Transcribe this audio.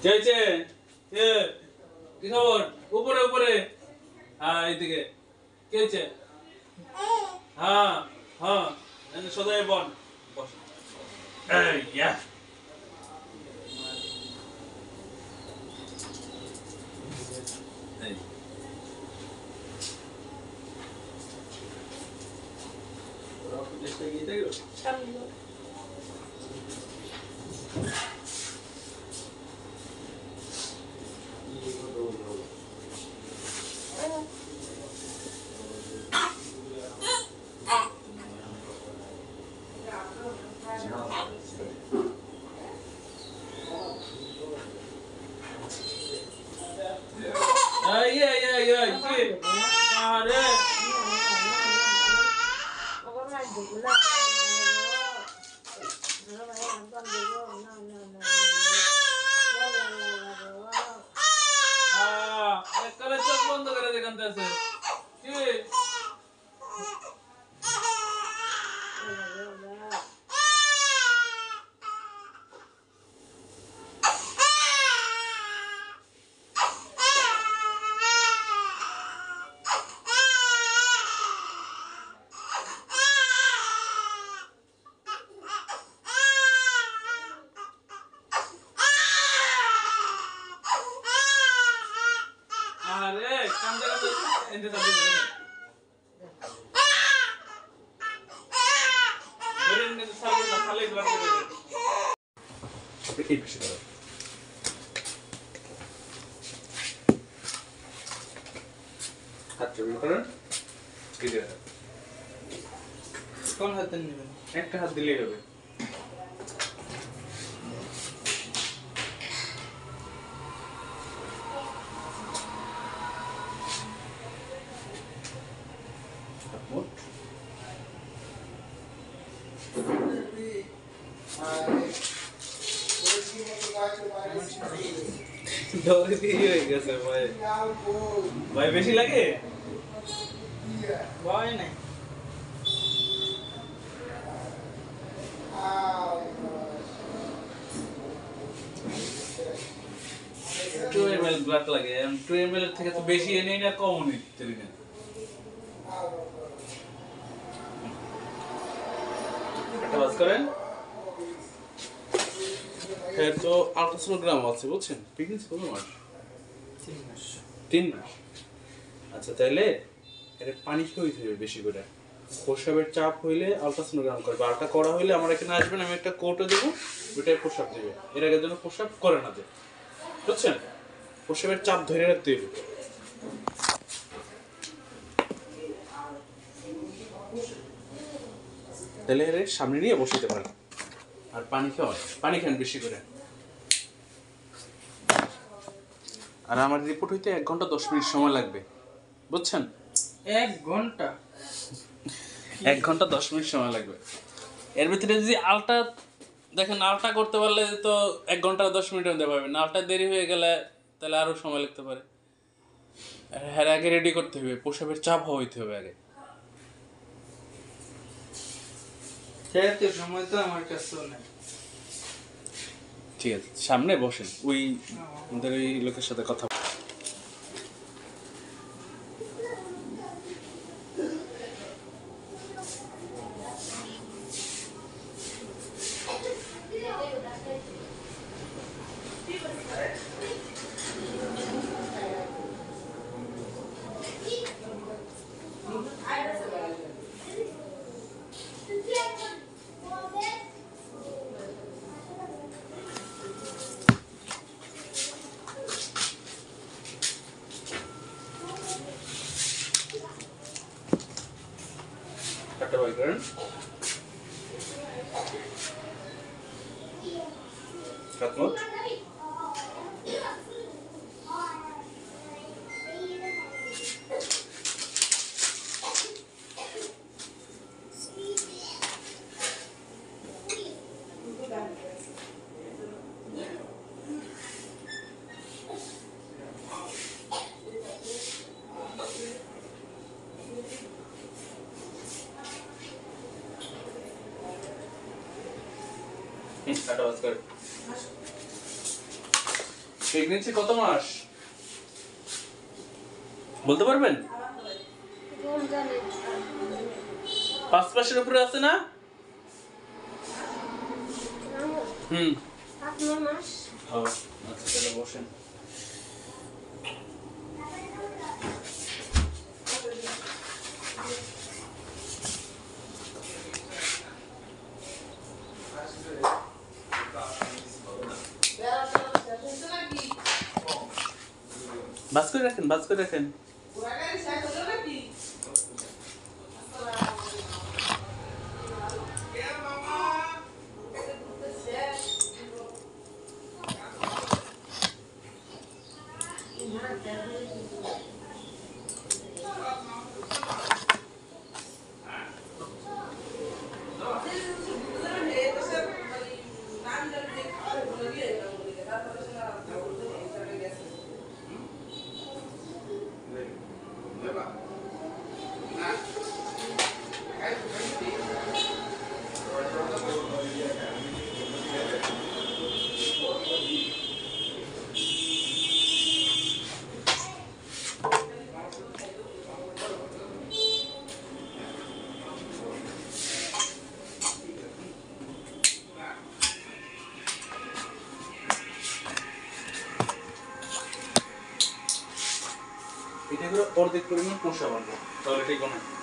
চেয়েছে এ কি খবর? উপরে উপরে, হ্যাঁ এইদিকে। কে হয়েছে? হ্যাঁ হ্যাঁ, সদাই বন বস। এই ইয়া এই রক দেশে গিয়ে দেখো সামনে। চোখ বন্ধ করে দেখান আছে কি আরে কান্দে কান্দে এন্ড সাথে বেরেন নে সালে না সালে গ্লাস করে এই পিছে দাও হাত জড়িয়ে করেন এই যে কোন হাতে নেবেন একটা হাত দিলেই হবে ভাই বেশি লাগে ভয় নাই ব্লাড লাগে 2 ml এর থেকে তো বেশি এনে না কম নিতে না এটা বাস করেন এর তো আল্ট্রাসোনোগ্রাম আছে বুঝছেন প্রেগন্যান্সি কত মাস 3 মাস আচ্ছা তাইলে এটা পানি খেয়ে হইতে হবে বেশি করে প্রস্রাবের চাপ হইলে আল্ট্রাসোনোগ্রাম করবে আরটা করা হইলে আমার এখানে আসবেন আমি একটা কোটে দেব ওইটাই প্রস্রাব দিবে এর আগে যেন প্রস্রাব করে না দেয় বুঝছেন প্রস্রাবের চাপ ধরে রাখতে হবে তাহলে এর সামনে নিয়ে বসিতে পারেন আর পানি খান বেশি করে আর আমার রিপোর্ট হইতে 1 ঘন্টা 10 মিনিট সময় লাগবে বুঝছেন 1 ঘন্টা 1 ঘন্টা 10 মিনিট সময় লাগবে এর ভিতরে যদি আলটা দেখেন আলটা করতে পারলে তো 1 ঘন্টা 10 মিনিটের মধ্যে পাবেন আলটা দেরি হয়ে গেলে তাহলে আরো সময় লাগতে পারে এর আগে রেডি করতে হবে প্রস্রাবের চাপ হইতে হবে আগে সেটা সময় তো আমার কাছে নাই ঠিক আছে সামনে বসেন ওই আমাদের ওই লোকের সাথে কথা একটা বই করেন কাটমত প্রেগনেন্সি কত মাস বলতে পারবেন? 5 মাসের উপরে আছে না? হুম। ও, আচ্ছা তাহলে বসেন। বাস করে রাখেন, বাস করে রাখেন। এটা করে অর্ধেক পরিমাণ পোষা বানবো, তাহলে ঠিক হবে।